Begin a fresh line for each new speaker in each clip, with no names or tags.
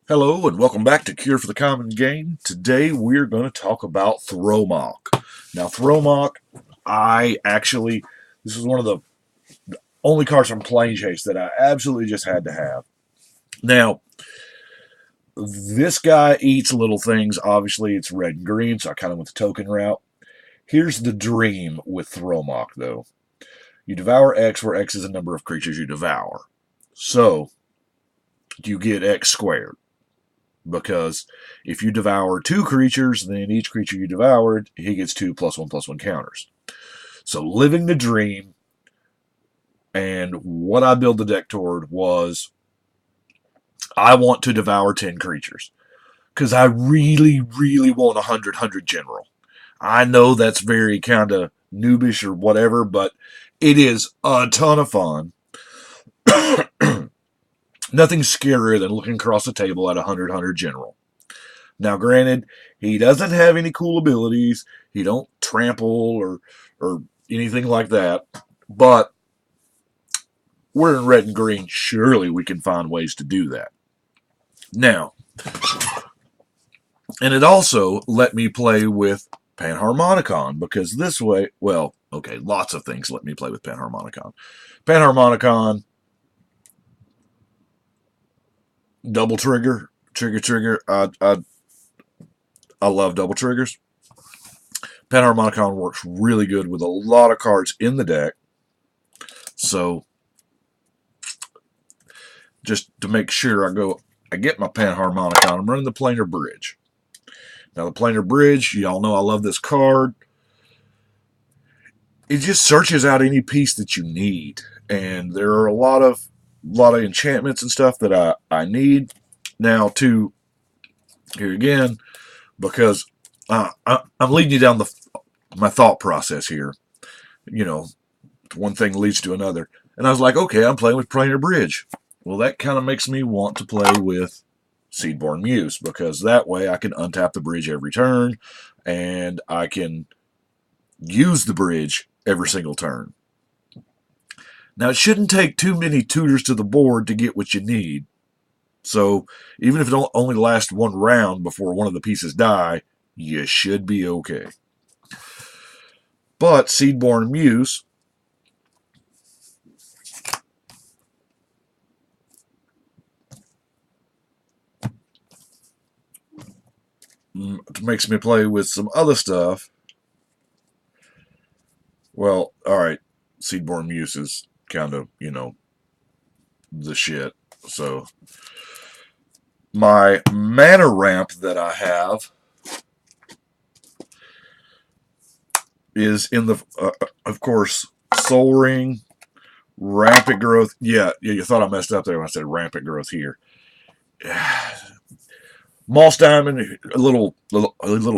Hello and welcome back to Cure for the Common Game. Today we're going to talk about Thromok. Now Thromok, this is one of the only cards from Plane Chase that I absolutely just had to have. Now, this guy eats little things. Obviously it's red and green, so I kind of went the token route. Here's the dream with Thromok though. You devour X where X is the number of creatures you devour. So, you get X squared. Because if you devour two creatures, then each creature you devoured, he gets 2+1/+1 counters. So living the dream, and what I built the deck toward was I want to devour 10 creatures. Because I really, really want a 100 general. I know that's very kind of noobish or whatever, but it is a ton of fun. Nothing scarier than looking across the table at a 100 general. Now, granted, he doesn't have any cool abilities. He don't trample or anything like that. But we're in red and green. Surely we can find ways to do that. Now, and it also let me play with Panharmonicon because this way, well, okay, lots of things let me play with Panharmonicon. Panharmonicon, double trigger. I love double triggers. Panharmonicon works really good with a lot of cards in the deck. So, just to make sure I get my Panharmonicon, I'm running the Planar Bridge. Now, the Planar Bridge, y'all know I love this card. It just searches out any piece that you need. And there are a lot of enchantments and stuff that I need. Now, here again, because I'm leading you down my thought process here. You know, one thing leads to another. And I was like, okay, I'm playing with Planar Bridge. Well, that kind of makes me want to play with Seedborn Muse, because that way I can untap the bridge every turn, and I can use the bridge every single turn. Now, it shouldn't take too many tutors to the board to get what you need. So, even if it only lasts one round before one of the pieces die, you should be okay. But Seedborn Muse makes me play with some other stuff. Well, alright, Seedborn Muse is kind of, the shit. So, my mana ramp that I have is in the, of course, Soul Ring, Rampant Growth. Yeah, you thought I messed up there when I said Rampant Growth here. Moss Diamond, a little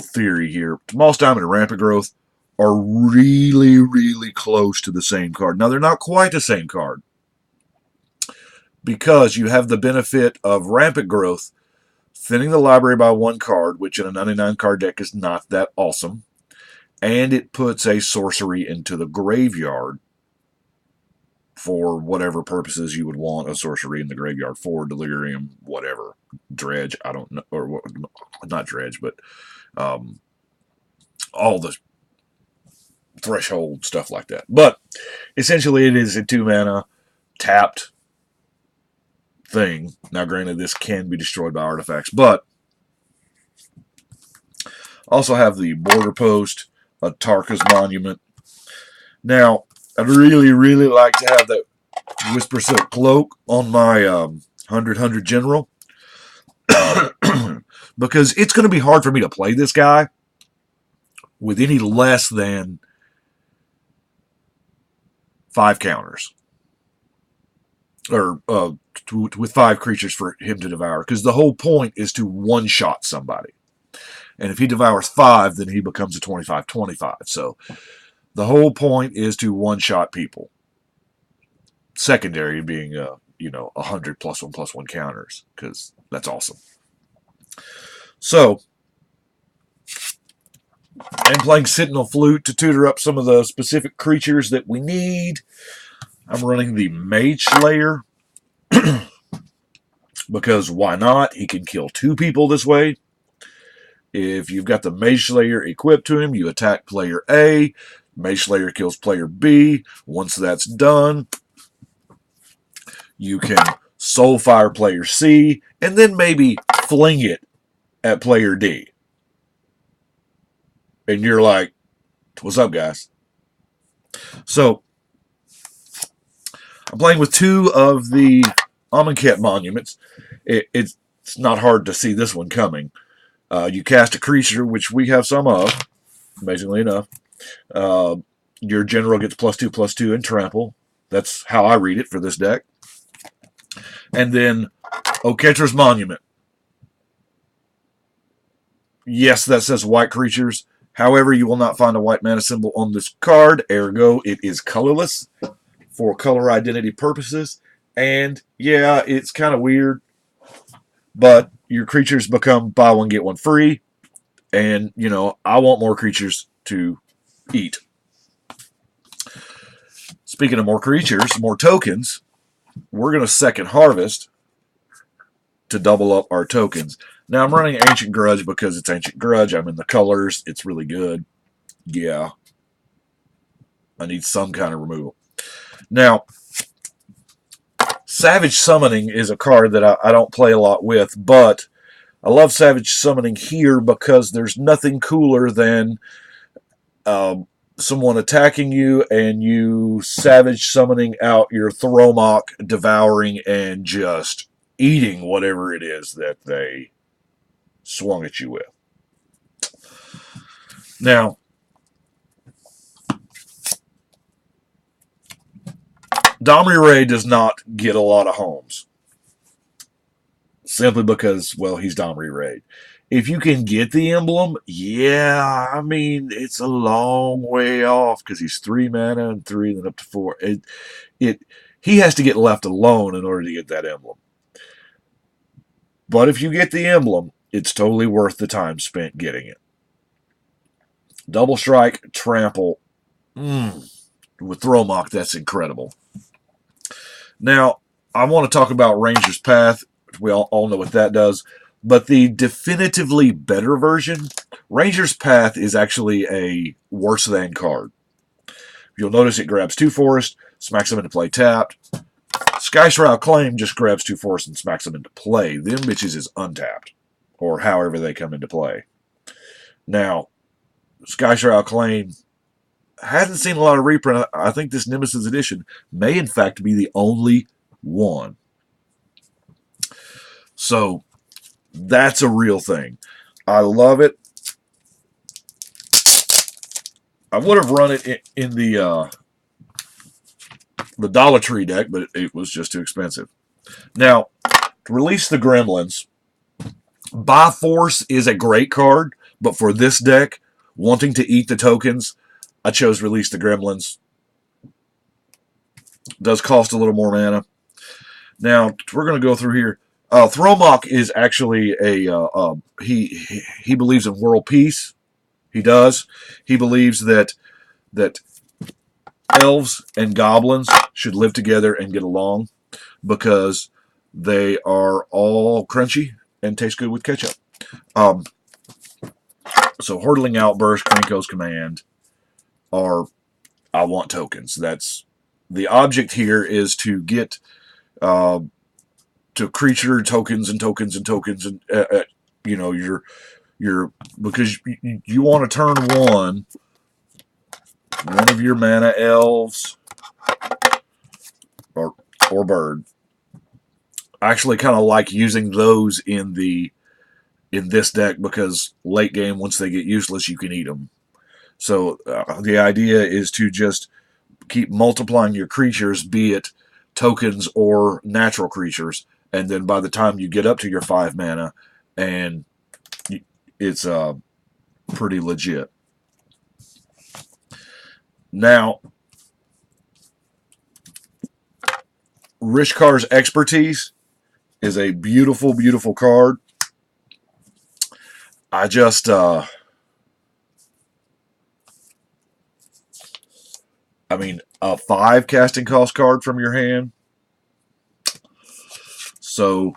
theory here. Moss Diamond and Rampant Growth are really, really close to the same card. Now, they're not quite the same card, because you have the benefit of Rampant Growth thinning the library by one card, which in a 99 card deck is not that awesome. And it puts a sorcery into the graveyard for whatever purposes you would want a sorcery in the graveyard for. Delirium, whatever. Dredge, I don't know. Or not Dredge, but all the threshold stuff like that. But essentially it is a 2-mana tapped thing. Now, granted, this can be destroyed by artifacts, but also have the Border Post, a Tarka's Monument. Now, I'd really, really like to have that Whisper Silk Cloak on my 100 General, because it's going to be hard for me to play this guy with any less than 5 counters. Or with 5 creatures for him to devour, because the whole point is to one-shot somebody. And if he devours 5, then he becomes a 25/25. So the whole point is to one-shot people. Secondary being 100 +1/+1 counters, because that's awesome. So, I'm playing Sentinel Flute to tutor up some of the specific creatures that we need. I'm running the Mage Slayer, because why not? He can kill 2 people this way. If you've got the Mage Slayer equipped to him, you attack player A. Mage Slayer kills player B. Once that's done, you can Soulfire player C, and then maybe fling it at player D. And you're like, what's up, guys? So, I'm playing with 2 of the Amonkhet monuments. It's not hard to see this one coming. You cast a creature, which we have some of, amazingly enough. Your general gets +2/+2 and trample. That's how I read it for this deck. And then Oketra's Monument. Yes, that says white creatures. However, you will not find a white mana symbol on this card. Ergo, it is colorless for color identity purposes. And yeah, it's kind of weird, but your creatures become buy one, get one free. And, you know, I want more creatures to eat. Speaking of more creatures, more tokens, we're going to second harvest to double up our tokens. Now, I'm running Ancient Grudge because it's Ancient Grudge. I'm in the colors. It's really good. Yeah. I need some kind of removal. Now, Savage Summoning is a card that I don't play a lot with, but I love Savage Summoning here because there's nothing cooler than someone attacking you and you Savage Summoning out your Thromok, devouring, and just eating whatever it is that they swung at you with. Now, Domri Ray does not get a lot of homes. Simply because, well, he's Domri Ray. If you can get the emblem, yeah, I mean, it's a long way off because he's 3 mana and 3, then up to 4. He has to get left alone in order to get that emblem. But if you get the emblem, it's totally worth the time spent getting it. Double Strike, Trample. With Thromok, that's incredible. Now, I want to talk about Ranger's Path. We all know what that does. But the definitively better version, Ranger's Path is actually a worse than card. You'll notice it grabs 2 forests, smacks them into play tapped. Skyshroud Claim just grabs 2 forests and smacks them into play. Them bitches is untapped, or however they come into play. Now, Skyshroud Claim hasn't seen a lot of reprint. I think this Nemesis edition may in fact be the only one. So, that's a real thing. I love it. I would have run it in the Dollar Tree deck, but it was just too expensive. Now, to release the Gremlins, By Force is a great card, but for this deck, wanting to eat the tokens, I chose Release the Gremlins. Does cost a little more mana. Now, we're going to go through here. Thromok is actually he believes in world peace. He does. He believes that elves and goblins should live together and get along because they are all crunchy and taste good with ketchup. So Hurtling Outburst, Krenko's Command are I want tokens. That's the object here is to get to creature tokens and tokens and tokens and you know your because you want to turn one of your mana elves or bird. I actually kind of like using those in this deck because late game once they get useless you can eat them. So the idea is to just keep multiplying your creatures, be it tokens or natural creatures, and then by the time you get up to your 5 mana, and it's pretty legit. Now, Rishkar's Expertise is a beautiful, beautiful card. I just I mean, a 5 casting cost card from your hand. So,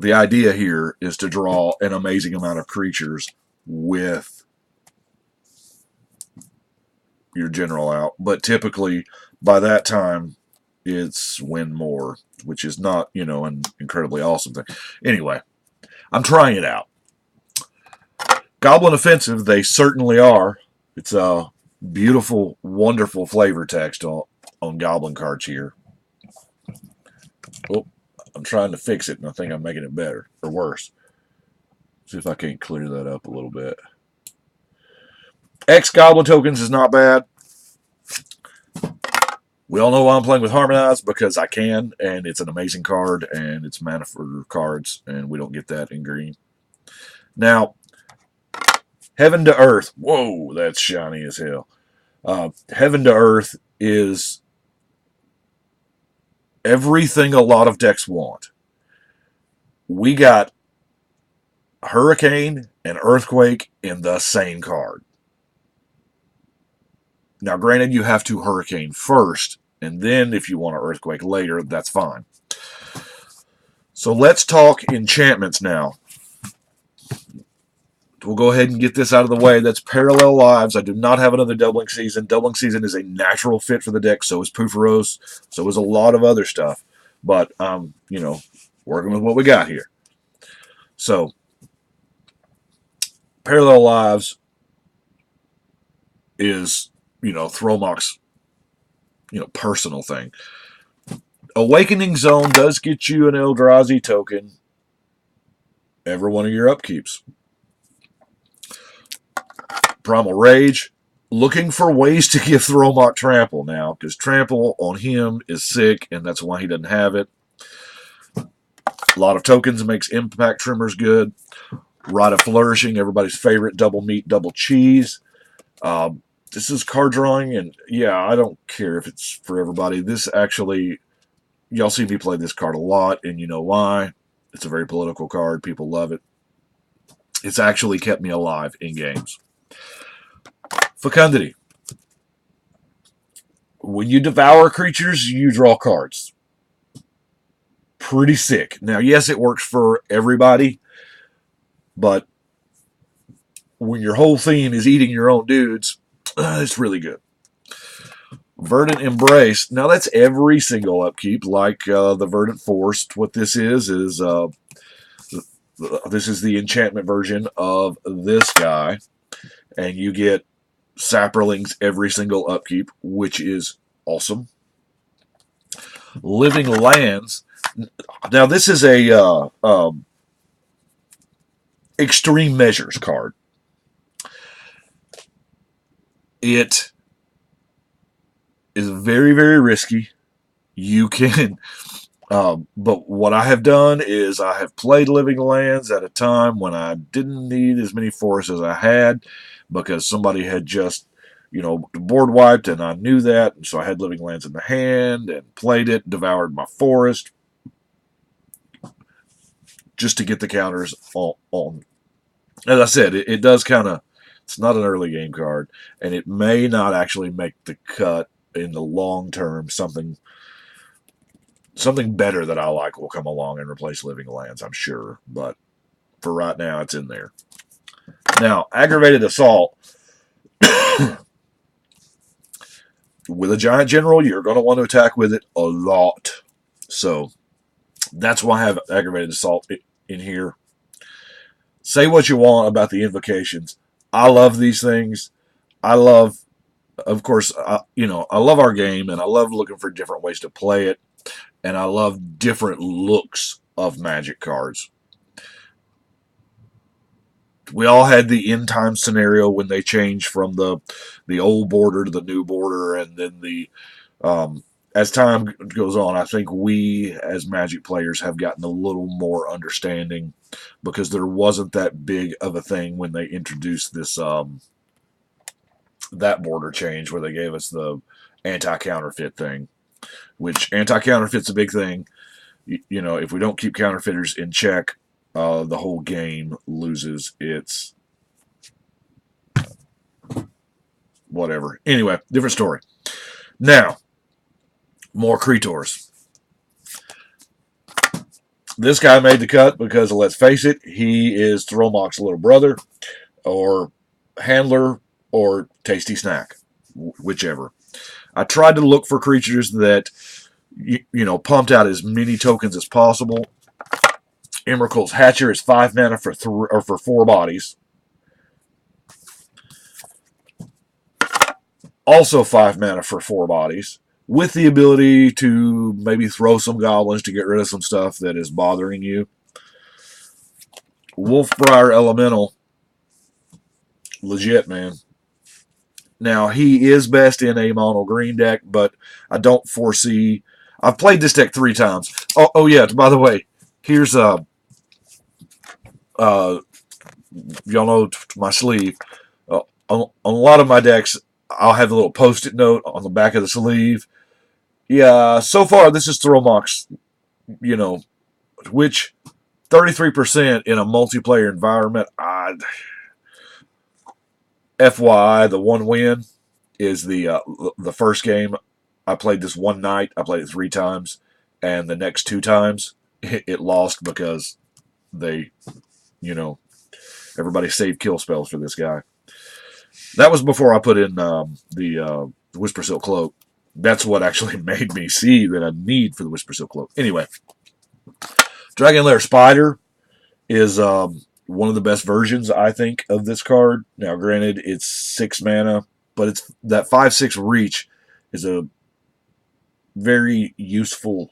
the idea here is to draw an amazing amount of creatures with your general out. But typically, by that time, it's win more, which is not, an incredibly awesome thing. Anyway, I'm trying it out. Goblin Offensive, they certainly are. It's a beautiful, wonderful flavor text on Goblin cards here. Oh, I'm trying to fix it, and I think I'm making it better or worse. See if I can't clear that up a little bit. X Goblin tokens is not bad. We all know why I'm playing with Harmonize, because I can, and it's an amazing card, and it's mana for cards, and we don't get that in green. Now, Heaven to Earth. Whoa, that's shiny as hell. Heaven to Earth is everything a lot of decks want. We got Hurricane and Earthquake in the same card. Now, granted, you have to Hurricane first, and then if you want an Earthquake later, that's fine. So let's talk enchantments now. We'll go ahead and get this out of the way. That's Parallel Lives. I do not have another Doubling Season. Doubling Season is a natural fit for the deck. So is Pooferos. So is a lot of other stuff. But, working with what we got here. So, Parallel Lives is, Thromok's, personal thing. Awakening Zone does get you an Eldrazi token every one of your upkeeps. Primal Rage, looking for ways to give Thromok Trample now, because Trample on him is sick, and that's why he doesn't have it. A lot of tokens makes Impact Trimmers good. Rite of Flourishing, everybody's favorite double meat, double cheese. This is card drawing, and yeah, I don't care if it's for everybody. This actually, y'all see me play this card a lot, and you know why. It's a very political card. People love it. It's actually kept me alive in games. Fecundity. When you devour creatures, you draw cards. Pretty sick. Now, yes, it works for everybody, but when your whole theme is eating your own dudes, it's really good. Verdant Embrace. Now, that's every single upkeep, like the Verdant Force. What this is this is the enchantment version of this guy, and you get Saprolings every single upkeep, which is awesome. Living Lands. Now, this is a extreme measures card. It is very, very risky. You can, but what I have done is I have played Living Lands at a time when I didn't need as many forests as I had, because somebody had just, board wiped, and I knew that, and so I had Living Lands in the hand and played it, devoured my forest, just to get the counters on. As I said, it does kind of, it's not an early game card, and it may not actually make the cut in the long term. Something better that I like will come along and replace Living Lands, I'm sure, but for right now, it's in there. Now, Aggravated Assault. With a Giant General, you're going to want to attack with it a lot. So, that's why I have Aggravated Assault in here. Say what you want about the invocations. I love these things. I love, of course, I love our game, and I love looking for different ways to play it, and I love different looks of Magic cards. We all had the end time scenario when they changed from the old border to the new border, and then as time goes on, I think we as Magic players have gotten a little more understanding, because there wasn't that big of a thing when they introduced this that border change where they gave us the anti-counterfeit thing, which anti-counterfeit's a big thing. If we don't keep counterfeiters in check, the whole game loses its whatever. Anyway, different story. Now, more Creators. This guy made the cut because, let's face it, he is Thromok's little brother, or handler, or tasty snack, whichever. I tried to look for creatures that, pumped out as many tokens as possible. Emrakul's Hatcher is 5 mana for for 4 bodies. Also 5 mana for 4 bodies, with the ability to maybe throw some goblins to get rid of some stuff that is bothering you. Wolfbriar Elemental, legit, man. Now, he is best in a mono green deck, but I don't foresee... I've played this deck 3 times. Oh yeah, by the way, here's y'all know my sleeve. On a lot of my decks, I'll have a little post-it note on the back of the sleeve. Yeah, so far this is Thromok's, which 33% in a multiplayer environment. FYI, the one win is the first game. I played this one night. I played it 3 times, and the next 2 times it lost because they, everybody saved kill spells for this guy. That was before I put in the Whisper Silk Cloak. That's what actually made me see that I need for the Whisper Silk Cloak. Anyway, Dragon Lair Spider is one of the best versions, I think, of this card. Now, granted, it's 6 mana, but it's that 5/6 reach is a very useful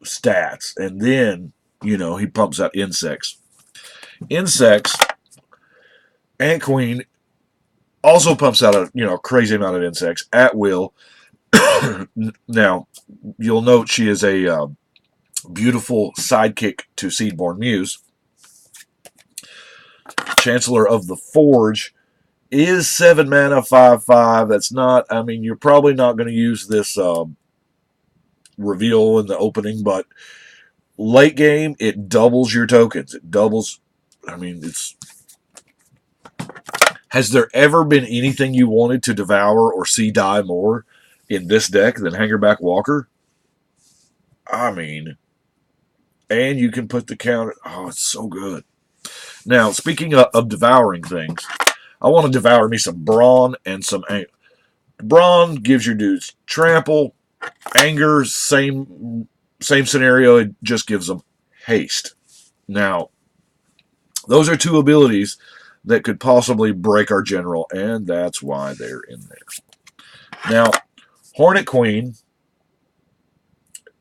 stats. And then, he pumps out insects. Insects, Ant Queen also pumps out a crazy amount of insects at will. Now, you'll note she is a beautiful sidekick to Seedborn Muse. Chancellor of the Forge is 7 mana, 5/5. That's not, you're probably not going to use this reveal in the opening, but late game, it doubles your tokens. It doubles, it's... Has there ever been anything you wanted to devour or see die more in this deck than Hangerback Walker? And you can put the counter... Oh, it's so good. Now, speaking of devouring things, I want to devour me some Brawn and some Anger. Brawn gives your dudes trample. Anger, same scenario, it just gives them haste. Now, those are 2 abilities that could possibly break our general, and that's why they're in there. Now, Hornet Queen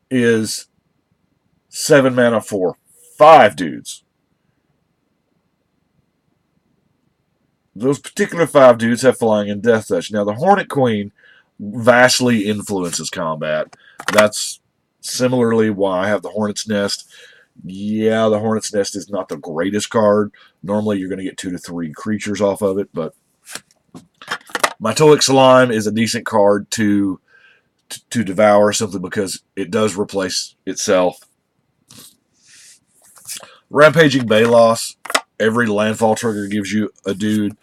is 7 mana for 5 dudes. Those particular 5 dudes have flying and death touch. Now, the Hornet Queen vastly influences combat. That's similarly why I have the Hornet's Nest. Yeah, the Hornet's Nest is not the greatest card. Normally, you're going to get 2 to 3 creatures off of it, but Mitoic Slime is a decent card to devour simply because it does replace itself. Rampaging Balos. Every landfall trigger gives you a dude.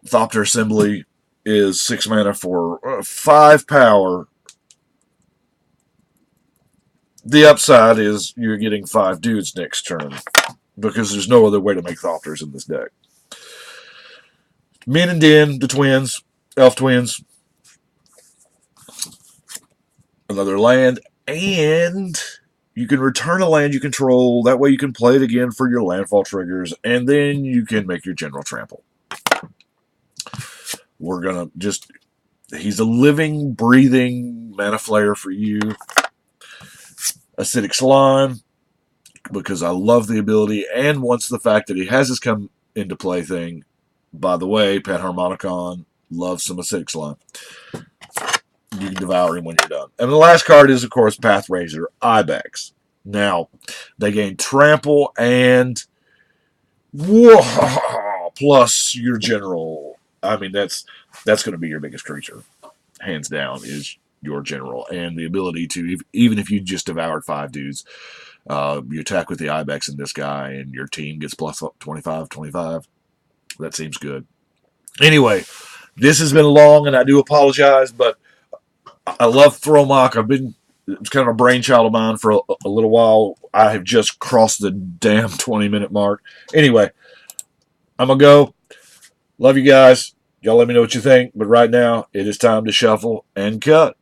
Thopter Assembly is 6 mana for 5 power. The upside is you're getting 5 dudes next turn, because there's no other way to make Thopters in this deck. Min and Din, the twins, elf twins. Another land, and you can return a land you control. That way you can play it again for your landfall triggers, and then you can make your general trample. We're going to just... He's a living, breathing mana flare for you. Acidic Slime, because I love the ability, and once the fact that he has his come into play thing. By the way, Panharmonicon loves some Acidic Slime. You can devour him when you're done. And the last card is, of course, Pathrazor Ibex. Now, they gain trample and... Whoa, plus your general. That's going to be your biggest creature. Hands down, is your general. And the ability to, even if you just devoured 5 dudes, you attack with the Ibex in this guy, and your team gets plus 25. That seems good. Anyway, this has been long, and I do apologize, but I love Thromok. I've been It's kind of a brainchild of mine for a little while. I have just crossed the damn 20-minute mark. Anyway, I'm going to go. Love you guys. Y'all let me know what you think. But right now, it is time to shuffle and cut.